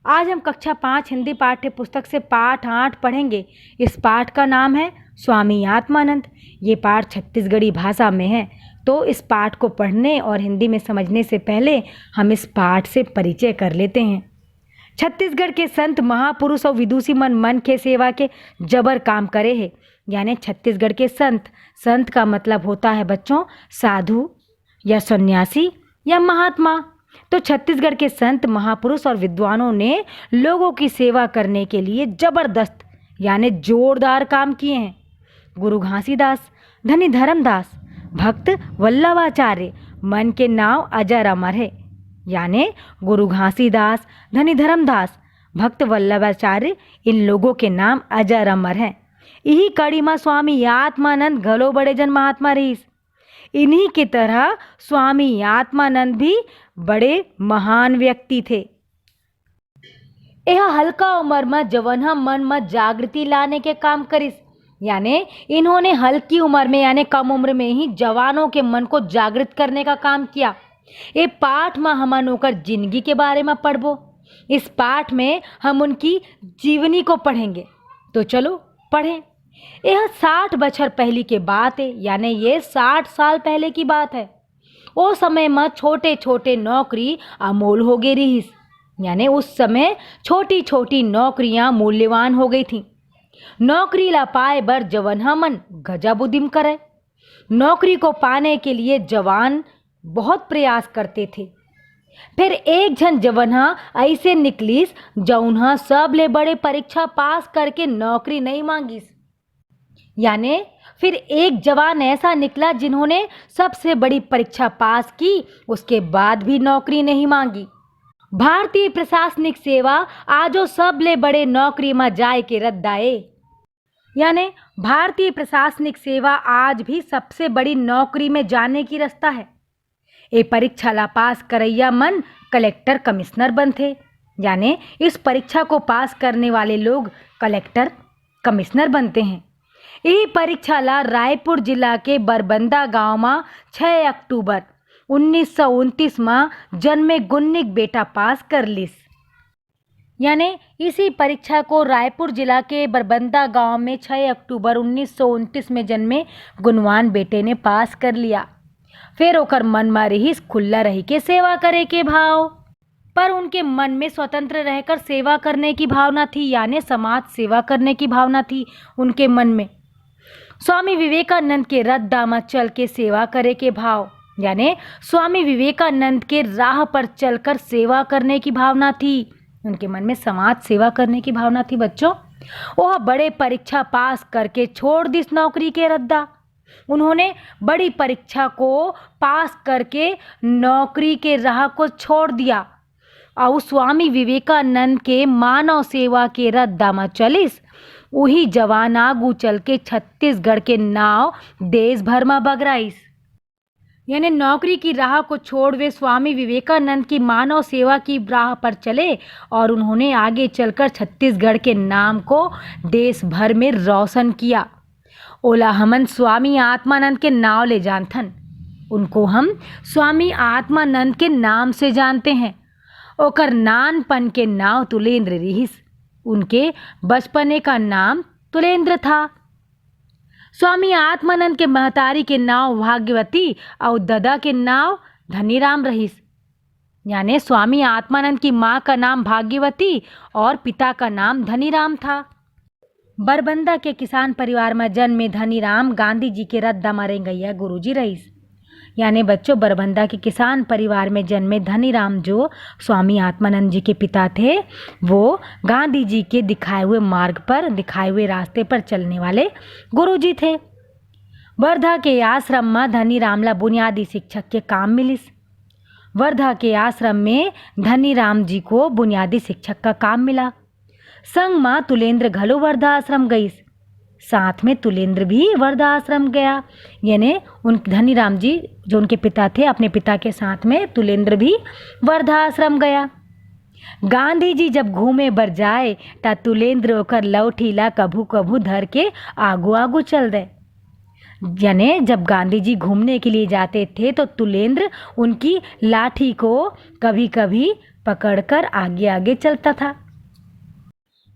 आज हम कक्षा 5 हिंदी पाठ्य पुस्तक से पाठ 8 पढ़ेंगे। इस पाठ का नाम है स्वामी आत्मानंद। ये पाठ छत्तीसगढ़ी भाषा में है, तो इस पाठ को पढ़ने और हिंदी में समझने से पहले हम इस पाठ से परिचय कर लेते हैं। छत्तीसगढ़ के संत महापुरुष और विदुषी मन के सेवा के जबर काम करे है। यानी छत्तीसगढ़ के संत का मतलब होता है बच्चों साधु या सन्यासी या महात्मा। तो छत्तीसगढ़ के संत महापुरुष और विद्वानों ने लोगों की सेवा करने के लिए जबरदस्त यानी जोरदार काम किए हैं। गुरु घासीदास, धनी धर्मदास, भक्त वल्लभाचार्य मन के नाव अजर अमर है। यानी गुरु घासीदास, धनी धर्मदास, भक्त वल्लभाचार्य इन लोगों के नाम अजर अमर हैं। यही कड़ी में स्वामी आत्मानंद घलो बड़े जन महात्मा रहीस। इन्हीं की तरह स्वामी आत्मानंद भी बड़े महान व्यक्ति थे। यह हल्का उम्र में जवनहा मन में जागृति लाने के काम करिस। यानी इन्होंने हल्की उम्र में यानी कम उम्र में ही जवानों के मन को जागृत करने का काम किया। ये पाठ में हम होकर जिंदगी के बारे में पढ़बो। इस पाठ में हम उनकी जीवनी को पढ़ेंगे। तो चलो पढ़ें। यह 60 बछर पहले की बात है, यानी ये 60 साल पहले की बात है। वो समय में छोटे छोटे नौकरी अमोल हो गई रही। यानी उस समय छोटी छोटी नौकरियां मूल्यवान हो गई थी। नौकरी ला पाए बर जवान मन गजब उद्यम करे। नौकरी को पाने के लिए जवान बहुत प्रयास करते थे। फिर एक जन जवान ऐसे निकलीस जौनहा सबले बड़े परीक्षा पास करके नौकरी नहीं मांगीस। यानी फिर एक जवान ऐसा निकला जिन्होंने सबसे बड़ी परीक्षा पास की, उसके बाद भी नौकरी नहीं मांगी। भारतीय प्रशासनिक सेवा आजो सबले बड़े नौकरी में जाए के रद्दाए। यानी भारतीय प्रशासनिक सेवा आज भी सबसे बड़ी नौकरी में जाने की रास्ता है। ये परीक्षा ला पास करैया मन कलेक्टर कमिश्नर बनते। यानी इस परीक्षा को पास करने वाले लोग कलेक्टर कमिश्नर बनते हैं। यही परीक्षा ला रायपुर जिला के बरबंदा गांव में 6 अक्टूबर 1929 में जन्मे गुन्निक बेटा पास कर लिस। यानी इसी परीक्षा को रायपुर जिला के बरबंदा गांव में 6 अक्टूबर 1929 में जन्मे गुणवान बेटे ने पास कर लिया। फिर ओकर मन में रहीस खुला रही के सेवा करे के भाव, पर उनके मन में स्वतंत्र रहकर सेवा करने की भावना थी। यानी समाज सेवा करने की भावना थी उनके मन में। स्वामी विवेकानंद के रद्दा में चल के सेवा करे के भाव, यानी स्वामी विवेकानंद के राह पर चलकर सेवा करने की भावना थी उनके मन में। समाज सेवा करने की भावना थी बच्चों। वह बड़े परीक्षा पास करके छोड़ दिस नौकरी के रद्दा। उन्होंने बड़ी परीक्षा को पास करके नौकरी के राह को छोड़ दिया और स्वामी विवेकानंद के मानव सेवा के रद्दा में चलिस। वही जवान आगू चल के छत्तीसगढ़ के नाव देश भर में बगराइस। यानी नौकरी की राह को छोड़ वे स्वामी विवेकानंद की मानव सेवा की राह पर चले और उन्होंने आगे चलकर छत्तीसगढ़ के नाम को देश भर में रोशन किया। ओला हमन स्वामी आत्मानंद के नाव ले जानथन। उनको हम स्वामी आत्मानंद के नाम से जानते हैं। ओकर नानपन के नाव तुलेंद्र रहीस। उनके बचपने का नाम तुलेंद्र था। स्वामी आत्मानंद के महतारी के नाम भाग्यवती और दादा के नाम धनीराम रहीस। यानी स्वामी आत्मानंद की माँ का नाम भाग्यवती और पिता का नाम धनीराम था। बरबंदा के किसान परिवार में जन्मे धनीराम गांधी जी के रद्दा में रेंगैया गुरुजी रहीस। यानी बच्चों बरबंदा के किसान परिवार में जन्मे धनीराम जो स्वामी आत्मानंद जी के पिता थे, वो गांधी जी के दिखाए हुए मार्ग पर, दिखाए हुए रास्ते पर चलने वाले गुरुजी थे। वर्धा के आश्रम में धनीराम ला बुनियादी शिक्षक के काम मिलिस। वर्धा के आश्रम में धनीराम जी को बुनियादी शिक्षक का काम मिला। संग माँ तुलेंद्र घलो वर्धा आश्रम गईस। साथ में तुलेंद्र भी वर्धा आश्रम गया। यानी उन धनीराम जी जो उनके पिता थे, अपने पिता के साथ में तुलेंद्र भी वर्धा आश्रम गया। गांधी जी जब घूमे बर जाए ता तुलेंद्र ओकर लौठी ला कभू कभू धर के आगू आगू चल दे। यानी जब गांधी जी घूमने के लिए जाते थे तो तुलेंद्र उनकी लाठी को कभी कभी पकड़कर आगे आगे चलता था।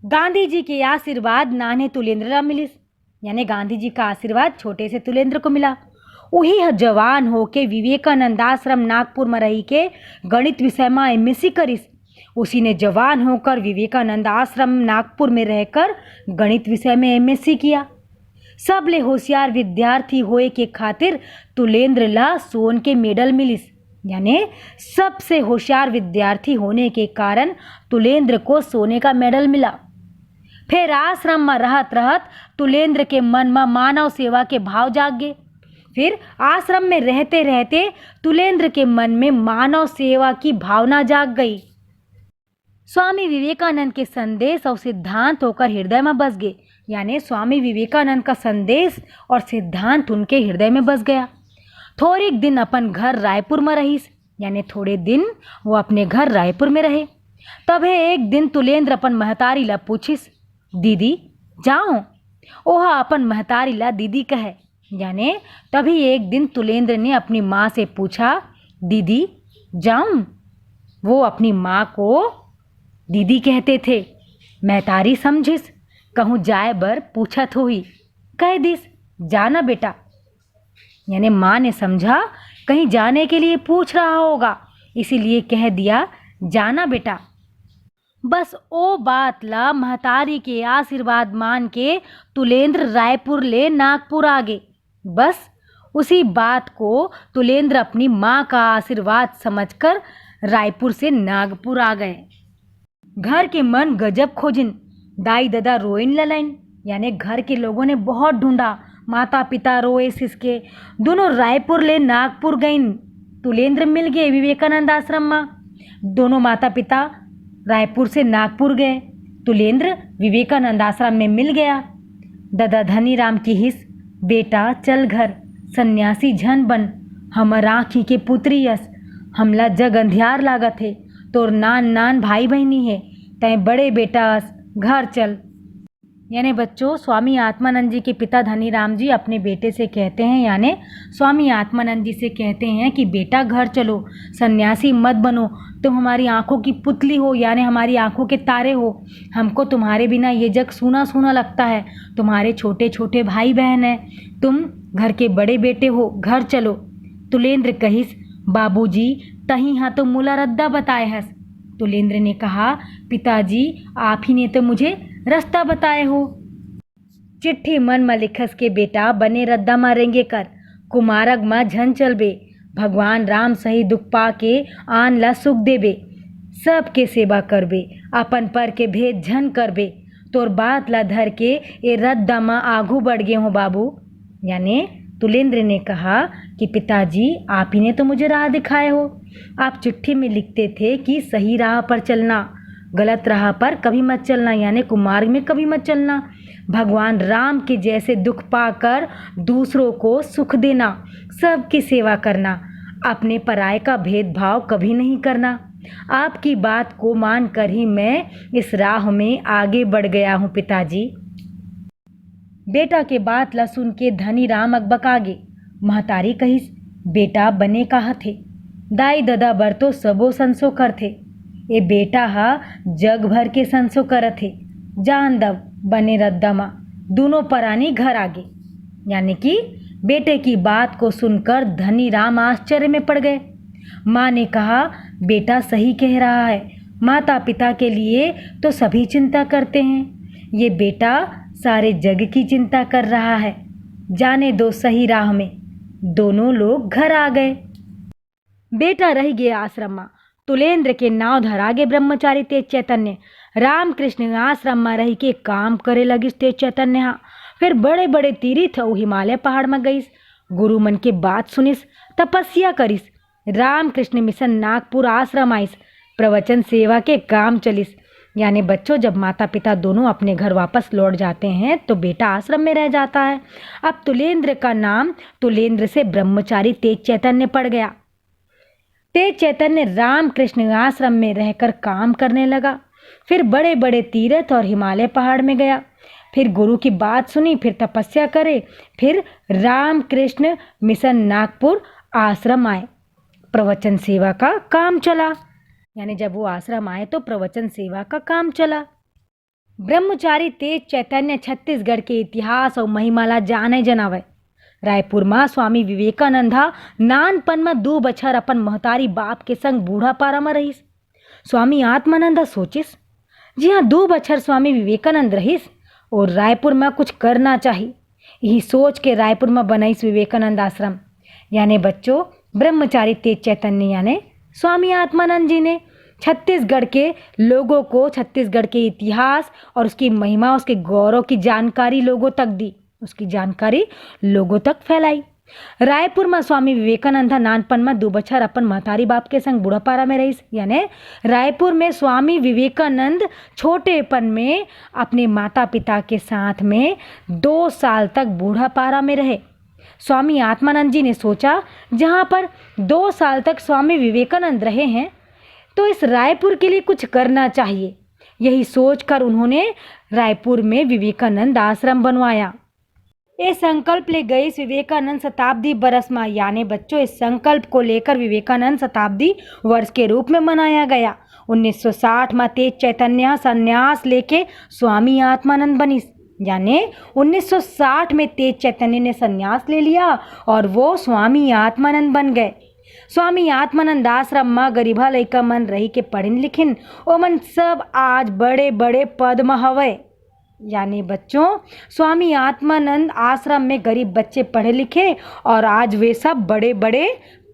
गांधी जी के आशीर्वाद नाने तुलेंद्र मिलिस, यानी गांधी जी का आशीर्वाद छोटे से तुलेंद्र को मिला। वही जवान होके विवेकानंद आश्रम नागपुर में रही के गणित विषय में एमएससी करिस। उसी ने जवान होकर विवेकानंद आश्रम नागपुर में रहकर गणित विषय में एमएससी किया। सबले होशियार विद्यार्थी होए के खातिर तुलेंद्र ला सोन के मेडल मिलिस, यानी सबसे होशियार विद्यार्थी होने के कारण तुलेंद्र को सोने का मेडल मिला। फिर आश्रम में रहत रहत तुलेंद्र के मन में मानव सेवा के भाव जाग गए। फिर आश्रम में रहते रहते तुलेंद्र के मन में मानव सेवा की भावना जाग गई। स्वामी विवेकानंद के संदेश और सिद्धांत होकर हृदय में बस गए, यानी स्वामी विवेकानंद का संदेश और सिद्धांत उनके हृदय में बस गया। थोड़े दिन अपन घर रायपुर में रहीस, यानी थोड़े दिन वो अपने घर रायपुर में रहे। तबे एक दिन तुलेंद्र अपन महतारी ला पूछिस, दीदी जाओ? ओहा अपन महतारी ला दीदी कहे, यानी तभी एक दिन तुलेंद्र ने अपनी माँ से पूछा, दीदी जाऊं? वो अपनी माँ को दीदी कहते थे। महतारी समझिस, कहूँ जाए बर पूछत हुई, कह दिस जाना बेटा, यानी माँ ने समझा कहीं जाने के लिए पूछ रहा होगा, इसीलिए कह दिया जाना बेटा। बस ओ बात ला महतारी के आशीर्वाद मान के तुलेंद्र रायपुर ले नागपुर आ गए। बस उसी बात को तुलेंद्र अपनी माँ का आशीर्वाद समझकर रायपुर से नागपुर आ गए। घर के मन गजब खोजिन, दाई दादा रोइन ललाइन, यानी घर के लोगों ने बहुत ढूंढा। माता पिता रोए सिसके, दोनों रायपुर ले नागपुर गईन। तुलेंद्र मिल गए विवेकानंद आश्रम में। दोनों माता पिता रायपुर से नागपुर गए। तुलेंद्र विवेकानंद आश्रम में मिल गया। दादा धनीराम की हिस, बेटा चल घर, सन्यासी झन बन, हमर आँखी के पुत्री यस, हमला जग अंधियार लागत है, तोर नान नान भाई बहनी है, तय बड़े बेटा अस घर चल। यानी बच्चों, स्वामी आत्मानंद जी के पिता धनीराम जी अपने बेटे से कहते हैं, यानी स्वामी आत्मानंद जी से कहते हैं कि बेटा घर चलो, सन्यासी मत बनो, तुम हमारी आंखों की पुतली हो, यानी हमारी आंखों के तारे हो। हमको तुम्हारे बिना ये जग सूना सूना लगता है। तुम्हारे छोटे छोटे भाई बहन हैं, तुम घर के बड़े बेटे हो, घर चलो। तुलेंद्र कहिस, बाबूजी तही हाँ तो मुला रद्दा बताए हस। तुलेंद्र ने कहा, पिताजी आप ही ने तो मुझे रास्ता बताए हो। चिट्ठी मन में लिखस के बेटा बने रद्दा मारेंगे कर, कुमारग माँ झन चलबे, भगवान राम सही दुख पा के आन ला सुख देबे, सबके सेवा करबे, अपन पर के भेद झन करबे, तोर बात ला धर के ये रद्दा माँ आगू बढ़ गए हो बाबू। यानी तुलेंद्र ने कहा कि पिताजी आप ही ने तो मुझे राह दिखाए हो। आप चिट्ठी में लिखते थे कि सही राह पर चलना, गलत राह पर कभी मत चलना, यानी कुमार्ग में कभी मत चलना। भगवान राम के जैसे दुख पाकर दूसरों को सुख देना, सबकी सेवा करना, अपने पराये का भेदभाव कभी नहीं करना। आपकी बात को मानकर ही मैं इस राह में आगे बढ़ गया हूँ पिताजी। बेटा के बात ला सुन के धनीराम अकबकागे। महतारी कहिस, बेटा बने कहा थे, दाई दादा बर तो सबो संसो कर थे, ये बेटा हा जग भर के संसो करत थे, जान दब बने रद्दा माँ। दोनों परानी घर आगे, यानी कि बेटे की बात को सुनकर धनीराम आश्चर्य में पड़ गए। माँ ने कहा, बेटा सही कह रहा है, माता पिता के लिए तो सभी चिंता करते हैं, ये बेटा सारे जग की चिंता कर रहा है, जाने दो सही राह में। दोनों लोग घर आ गए। बेटा रह गया आश्रम में। तुलेंद्र के नाव धरागे ब्रह्मचारी तेज चैतन्य रामकृष्ण आश्रम में रह के काम करे लगिस। तेज चैतन्य हाँ फिर बड़े बड़े तीर्थ और हिमालय पहाड़ में गईस, गुरु मन के बात सुनिस, तपस्या करिस, रामकृष्ण मिशन नागपुर आश्रम आइस, प्रवचन सेवा के काम चलिस। यानी बच्चों, जब माता पिता दोनों अपने घर वापस लौट जाते हैं तो बेटा आश्रम में रह जाता है। अब तुलेंद्र का नाम तुलेंद्र से ब्रह्मचारी तेज चैतन्य पड़ गया। तेज चैतन्य रामकृष्ण आश्रम में रहकर काम करने लगा, फिर बड़े बड़े तीर्थ और हिमालय पहाड़ में गया, फिर गुरु की बात सुनी, फिर तपस्या करे, फिर रामकृष्ण मिशन नागपुर आश्रम आए, प्रवचन सेवा का काम चला। यानी जब वो आश्रम आए तो प्रवचन सेवा का काम चला। ब्रह्मचारी तेज चैतन्य छत्तीसगढ़ के इतिहास और महिमाला जाने जनावे। रायपुर में स्वामी विवेकानंदा नानपन में 2 बछर अपन महतारी बाप के संग बूढ़ा पारा में रहीस। स्वामी आत्मानंदा सोचिस, जी हाँ 2 बछर स्वामी विवेकानंद रहीस और रायपुर में कुछ करना चाहिए। यही सोच के रायपुर में बनाईस विवेकानंद आश्रम। यानी बच्चों ब्रह्मचारी तेज चैतन्य यानी स्वामी आत्मानंद जी ने छत्तीसगढ़ के लोगों को छत्तीसगढ़ के इतिहास और उसकी महिमा उसके गौरव की जानकारी लोगों तक दी, उसकी जानकारी लोगों तक फैलाई। रायपुर में स्वामी विवेकानंद नानपन में 2 बछर अपन महतारी बाप के संग बूढ़ापारा में रहीस। यानी रायपुर में स्वामी विवेकानंद छोटेपन में अपने माता पिता के साथ में 2 साल तक बूढ़ापारा में रहे। स्वामी आत्मानंद जी ने सोचा जहाँ पर 2 साल तक स्वामी विवेकानंद रहे हैं तो इस रायपुर के लिए कुछ करना चाहिए। यही सोचकर उन्होंने रायपुर में विवेकानंद आश्रम बनवाया। ये संकल्प ले गए इस विवेकानंद शताब्दी बरस में। यानी बच्चों इस संकल्प को लेकर विवेकानंद शताब्दी वर्ष के रूप में मनाया गया। 1960 में तेज चैतन्य संन्यास लेके स्वामी आत्मानंद बनी। यानी 1960 में तेज चैतन्य ने संन्यास ले लिया और वो स्वामी आत्मानंद बन गए। स्वामी आत्मानंद आश्रम में गरीबा लइका मन रही के पढ़िन लिखिन ओमन सब आज बड़े बड़े पद में हवे। यानी बच्चों स्वामी आत्मानंद आश्रम में गरीब बच्चे पढ़े लिखे और आज वे सब बड़े बड़े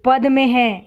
पद में हैं।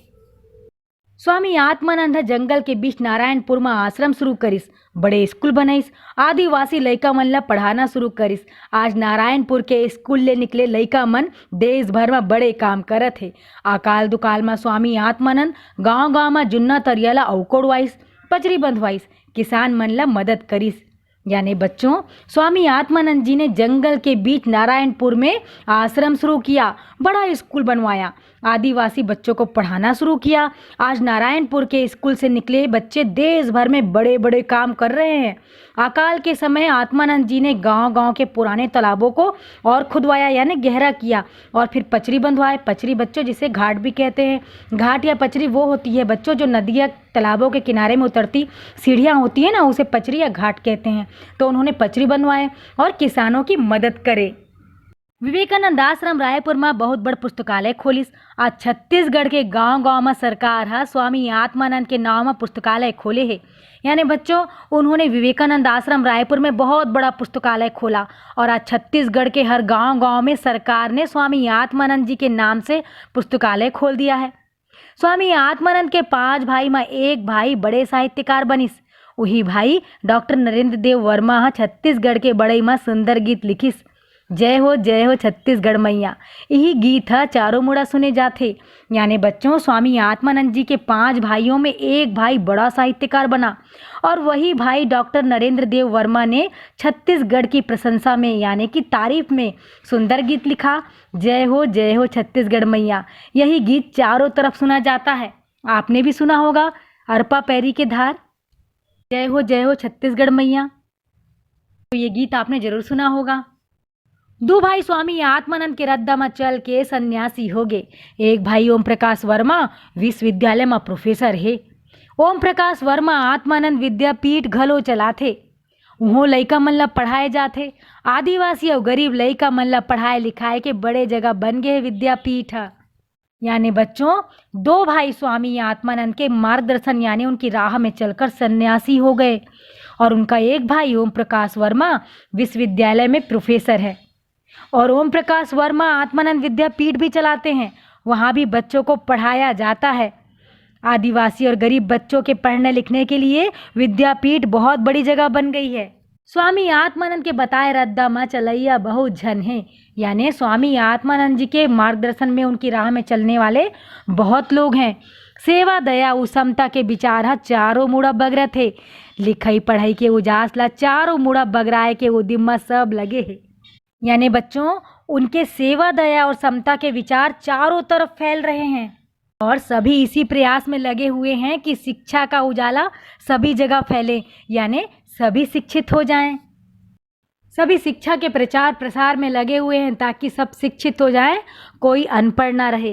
स्वामी आत्मानंद जंगल के बीच नारायणपुर में आश्रम शुरू करिस, बड़े स्कूल बनाईस, आदिवासी लइका मन ला पढ़ाना शुरू करिस। आज नारायणपुर के स्कूल ले निकले लइका मन देश भर में बड़े काम करत है। अकाल दुकाल में स्वामी आत्मानंद गांव गांव में जुन्ना तरिया ला अवकोड़वाइस, पचरी बंधवाइस, किसान मन ला मदद करिस। यानी बच्चों स्वामी आत्मानंद जी ने जंगल के बीच नारायणपुर में आश्रम शुरू किया, बड़ा स्कूल बनवाया, आदिवासी बच्चों को पढ़ाना शुरू किया। आज नारायणपुर के स्कूल से निकले बच्चे देश भर में बड़े बड़े काम कर रहे हैं। अकाल के समय आत्मानंद जी ने गांव गांव के पुराने तालाबों को और खुदवाया यानी गहरा किया और फिर पचरी बंधवाए। पचरी बच्चों जिसे घाट भी कहते हैं। घाट या पचरी वो होती है बच्चों जो नदियाँ तालाबों के किनारे में उतरती सीढ़ियाँ होती है ना, उसे पचरी या घाट कहते हैं। तो उन्होंने पचरी बनवाए और किसानों की मदद करे। विवेकानंद आश्रम रायपुर में बहुत बड़ पुस्तकालय खोलिस। आज छत्तीसगढ़ के गांव गांव में सरकार है स्वामी आत्मानंद के नाम में पुस्तकालय खोले है। यानी बच्चों उन्होंने विवेकानंद आश्रम रायपुर में बहुत बड़ा पुस्तकालय खोला और आज छत्तीसगढ़ के हर गांव गांव में सरकार ने स्वामी आत्मानंद जी के नाम से पुस्तकालय खोल दिया है। स्वामी आत्मानंद के 5 भाई में एक भाई बड़े साहित्यकार बनिस। वही भाई डॉक्टर नरेंद्र देव वर्मा छत्तीसगढ़ के बड़ई में सुंदर गीत लिखिस। जय हो छत्तीसगढ़ मैया, यही गीत है चारों मुड़ा सुने जाते। यानी बच्चों स्वामी आत्मानंद जी के 5 भाइयों में एक भाई बड़ा साहित्यकार बना और वही भाई डॉक्टर नरेंद्र देव वर्मा ने छत्तीसगढ़ की प्रशंसा में यानी कि तारीफ में सुंदर गीत लिखा। जय हो छत्तीसगढ़ मैया, यही गीत चारों तरफ सुना जाता है। आपने भी सुना होगा अरपा पैरी के धार, जय हो छत्तीसगढ़ मैया, तो ये गीत आपने जरूर सुना होगा। 2 भाई स्वामी आत्मानंद के रद्दा में चल के सन्यासी हो गए। एक भाई ओम प्रकाश वर्मा विश्वविद्यालय में प्रोफेसर है। ओम प्रकाश वर्मा आत्मानंद विद्यापीठ घलो चलाथे। उहों लइका मन ला पढ़ाए जाथे। आदिवासी और गरीब लइका मन ला पढ़ाए लिखाए के बड़े जगह बन गए विद्यापीठ। यानी बच्चों 2 भाई स्वामी आत्मानंद के मार्गदर्शन यानी उनकी राह में चलकर सन्यासी हो गए और उनका एक भाई ओम प्रकाश वर्मा विश्वविद्यालय में प्रोफेसर है और ओम प्रकाश वर्मा आत्मानंद विद्यापीठ भी चलाते हैं। वहाँ भी बच्चों को पढ़ाया जाता है। आदिवासी और गरीब बच्चों के पढ़ने लिखने के लिए विद्यापीठ बहुत बड़ी जगह बन गई है। स्वामी आत्मानंद के बताए रद्दा में चलैया बहुत झन है। यानी स्वामी आत्मानंद जी के मार्गदर्शन में उनकी राह में चलने वाले बहुत लोग हैं। सेवा दया समता के विचार चारों मुड़ा बगरे थे। लिखाई पढ़ाई के उजास ला चारों मुड़ा बगराए के उदिम में सब लगे हैं। यानी बच्चों उनके सेवा दया और समता के विचार चारों तरफ फैल रहे हैं और सभी इसी प्रयास में लगे हुए हैं कि शिक्षा का उजाला सभी जगह फैले, यानी सभी शिक्षित हो जाएं। सभी शिक्षा के प्रचार प्रसार में लगे हुए हैं ताकि सब शिक्षित हो जाएं, कोई अनपढ़ ना रहे।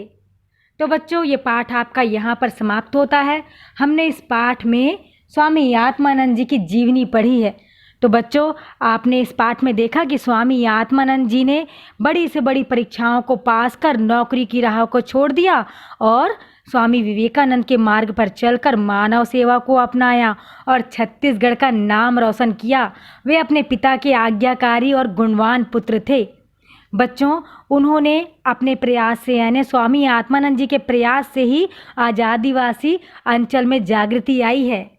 तो बच्चों ये पाठ आपका यहाँ पर समाप्त होता है। हमने इस पाठ में स्वामी आत्मानंद जी की जीवनी पढ़ी है। तो बच्चों आपने इस पाठ में देखा कि स्वामी आत्मानंद जी ने बड़ी से बड़ी परीक्षाओं को पास कर नौकरी की राह को छोड़ दिया और स्वामी विवेकानंद के मार्ग पर चलकर मानव सेवा को अपनाया और छत्तीसगढ़ का नाम रोशन किया। वे अपने पिता के आज्ञाकारी और गुणवान पुत्र थे। बच्चों उन्होंने अपने प्रयास से यानी स्वामी आत्मानंद जी के प्रयास से ही आदिवासी अंचल में जागृति आई है।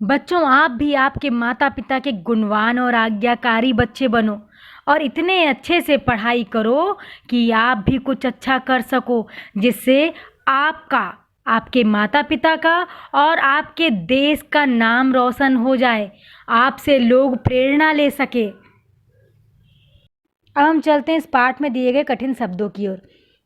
बच्चों आप भी आपके माता पिता के गुणवान और आज्ञाकारी बच्चे बनो और इतने अच्छे से पढ़ाई करो कि आप भी कुछ अच्छा कर सको, जिससे आपका, आपके माता पिता का और आपके देश का नाम रोशन हो जाए, आपसे लोग प्रेरणा ले सके। अब हम चलते हैं इस पाठ में दिए गए कठिन शब्दों की ओर।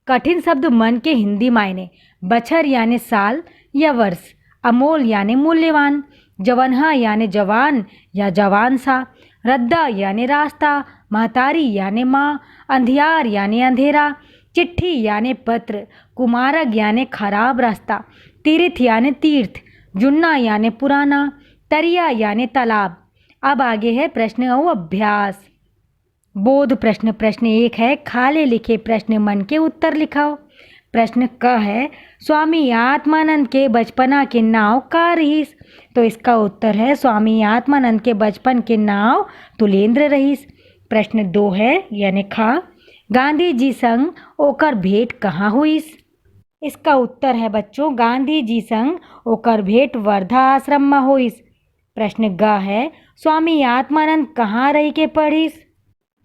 कठिन शब्द मन के हिंदी मायने: बछर यानी साल या वर्ष, अमोल यानी मूल्यवान, जवनहा यानी जवान या जवान सा, रद्दा यानी रास्ता, महतारी यानी माँ, अंधियार यानी अंधेरा, चिट्ठी यानी पत्र, कुमारक यानी खराब रास्ता, तीर्थ यानी तीर्थ, जुन्ना यानी पुराना, तरिया यानी तालाब। अब आगे है प्रश्न और अभ्यास। बोध प्रश्न। प्रश्न 1 है खाली लिखे प्रश्न मन के उत्तर लिखाओ। प्रश्न क है स्वामी आत्मानंद के बचपना के नाव का रहीस। तो इसका उत्तर है स्वामी आत्मानंद के बचपन के नाव तुलेंद्र रहीस। प्रश्न 2 है यानी खा गांधी जी संग ओकर भेंट कहाँ हुईस। इसका उत्तर है बच्चों गांधी जी संग ओकर भेंट वर्धा आश्रम में हुईस। प्रश्न ग है स्वामी आत्मानंद कहाँ रही के पढ़ीस।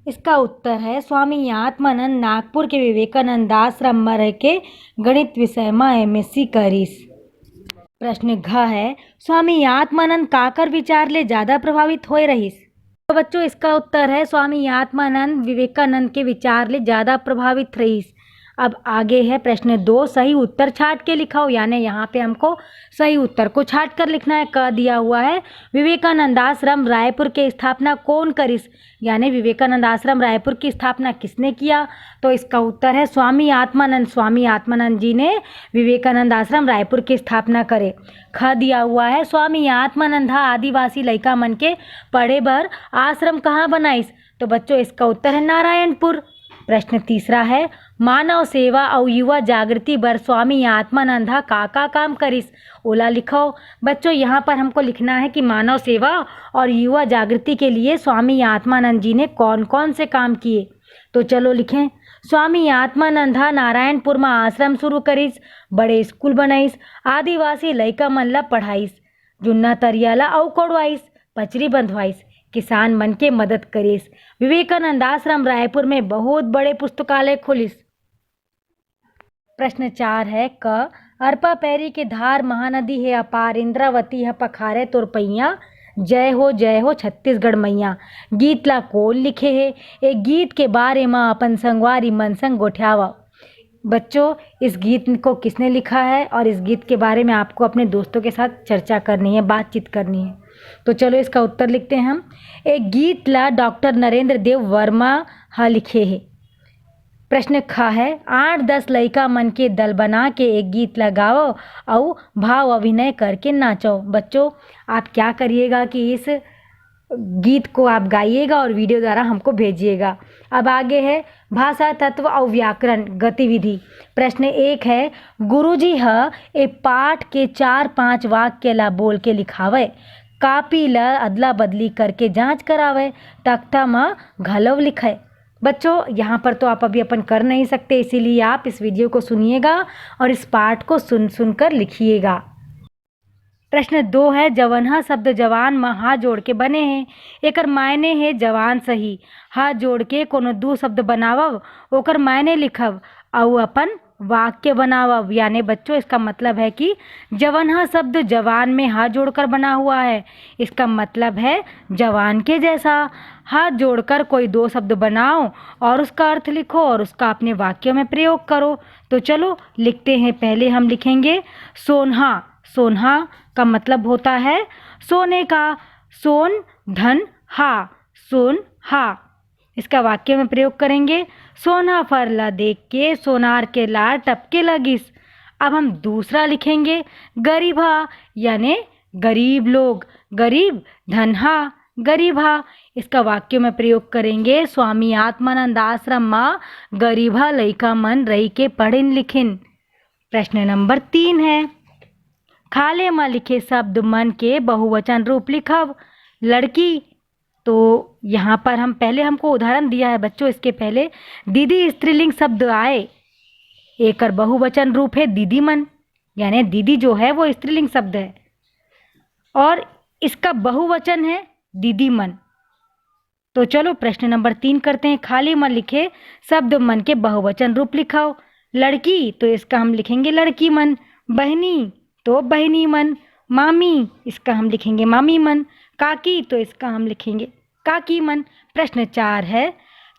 इसका उत्तर है स्वामी आत्मानंद नागपुर के विवेकानंद आश्रम में रह के गणित विषय में MSc करीस। प्रश्न घ है स्वामी आत्मानंद काकर विचार ले ज़्यादा प्रभावित होए रहीस। तो बच्चों इसका उत्तर है स्वामी आत्मानंद विवेकानंद के विचार ले ज़्यादा प्रभावित रहीस। अब आगे है प्रश्न 2 सही उत्तर छाट के लिखाओ, यानी यहाँ पे हमको सही उत्तर को छाट कर लिखना है। क दिया हुआ है विवेकानंद आश्रम रायपुर के स्थापना कौन करिस, यानी विवेकानंद आश्रम रायपुर की स्थापना किसने किया। तो इसका उत्तर है स्वामी आत्मानंद। स्वामी आत्मानंद जी ने विवेकानंद आश्रम रायपुर की स्थापना करे। ख दिया हुआ है स्वामी आत्मानंद आदिवासी लइका मन के पढ़े बर आश्रम कहाँ बनाइस। तो बच्चों इसका उत्तर है नारायणपुर। प्रश्न 3 है मानव सेवा और युवा जागृति बर स्वामी आत्मानंद का काम करिस। ओला लिखो। बच्चों यहाँ पर हमको लिखना है कि मानव सेवा और युवा जागृति के लिए स्वामी आत्मानंद जी ने कौन कौन से काम किए। तो चलो लिखें। स्वामी आत्मानंद नारायणपुर में आश्रम शुरू करिस, बड़े स्कूल बनाइस, आदिवासी लइका मन ला पढ़ाइस, जुन्ना तरियाला अउ कोड़वाइस, पचरी बंधवाइस, किसान मन के मदद करिस, विवेकानंद आश्रम रायपुर में बहुत बड़े पुस्तकालय खोलिस। प्रश्न 4 है क अरपा पैरी के धार महानदी है अपार, इंद्रावती है पखारे तोर पैया, जय हो छत्तीसगढ़ मैया। गीत ला कौन लिखे है। एक गीत के बारे में अपन संगवारी मन संग गोठ्यावा। बच्चों इस गीत को किसने लिखा है और इस गीत के बारे में आपको अपने दोस्तों के साथ चर्चा करनी है, बातचीत करनी है। तो चलो इसका उत्तर लिखते हैं हम। एक गीत ला डॉक्टर नरेंद्र देव वर्मा लिखे है। प्रश्न ख है 8-10 लइका मन के दल बना के एक गीत लगाओ और भाव अभिनय करके नाचो। बच्चों आप क्या करिएगा कि इस गीत को आप गाइएगा और वीडियो द्वारा हमको भेजिएगा। अब आगे है भाषा तत्व और व्याकरण गतिविधि। प्रश्न 1 है गुरुजी ए पाठ के 4-5 वाक्य ला बोल के लिखावे, कापी ला अदला बदली करके जांच करावे, तख्ता में घलव लिखे। बच्चों यहाँ पर तो आप अभी अपन कर नहीं सकते, इसीलिए आप इस वीडियो को सुनिएगा और इस पाठ को सुनकर लिखिएगा। प्रश्न 2 है जवनहा शब्द जवान में हाथ जोड़ के बने हैं, एकर मायने है जवान सही। हाथ जोड़ के कोनो दो शब्द बनावब, ओकर मायने लिखब और अपन वाक्य बनावब। यानी बच्चों इसका मतलब है कि जवनहा शब्द जवान में हाथ जोड़कर बना हुआ है, इसका मतलब है जवान के जैसा। हाथ जोड़कर कोई 2 शब्द बनाओ और उसका अर्थ लिखो और उसका अपने वाक्यों में प्रयोग करो। तो चलो लिखते हैं। पहले हम लिखेंगे सोनहा। सोनहा का मतलब होता है सोने का, सोन धन हा, सोन हा। इसका वाक्य में प्रयोग करेंगे, सोना फरला देख के सोनार के लार टपके लगिस। अब हम दूसरा लिखेंगे, गरीबा यानी गरीब लोग, गरीब धनहा गरीबा। इसका वाक्य में प्रयोग करेंगे, स्वामी आत्मानंद आश्रम माँ गरीबा लइका मन रही के पढ़िन लिखिन। प्रश्न नंबर 3 है, खाले में लिखे शब्द मन के बहुवचन रूप लिखव। लड़की, तो यहाँ पर हमको उदाहरण दिया है बच्चों, इसके पहले दीदी स्त्रीलिंग शब्द आए, एक बहुवचन रूप है दीदी मन, यानी दीदी जो है वो स्त्रीलिंग शब्द है और इसका बहुवचन है दीदी मन। तो चलो प्रश्न नंबर 3 करते हैं, खाली में लिखे शब्द मन के बहुवचन रूप लिखाओ। लड़की, तो इसका हम लिखेंगे लड़की मन। बहनी, तो बहनी मन। मामी, इसका हम लिखेंगे मामी मन। काकी, तो इसका हम लिखेंगे काकी मन। प्रश्न 4 है,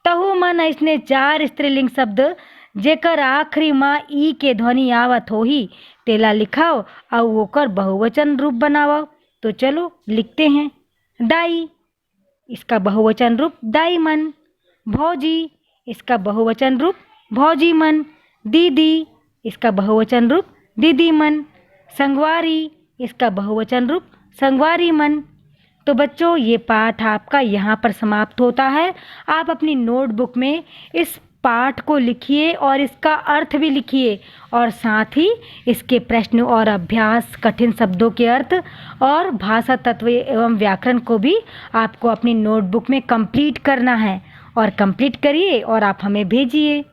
तहु मन ऐसने 4 स्त्रीलिंग शब्द जेकर आखिरी माँ ई के ध्वनि आवत होही तेला लिखाओ और ओकर बहुवचन रूप बनाओ। तो चलो लिखते हैं, दाई, इसका बहुवचन रूप दाई मन। भौजी, इसका बहुवचन रूप भौजी मन। दीदी, इसका बहुवचन रूप दीदी मन। संगवारी, इसका बहुवचन रूप संगवारी मन। तो बच्चों ये पाठ आपका यहाँ पर समाप्त होता है। आप अपनी नोटबुक में इस पाठ को लिखिए और इसका अर्थ भी लिखिए और साथ ही इसके प्रश्न और अभ्यास, कठिन शब्दों के अर्थ और भाषा तत्व एवं व्याकरण को भी आपको अपनी नोटबुक में कंप्लीट करना है और कंप्लीट करिए और आप हमें भेजिए।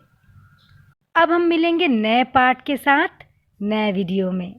अब हम मिलेंगे नए पाठ के साथ नए वीडियो में।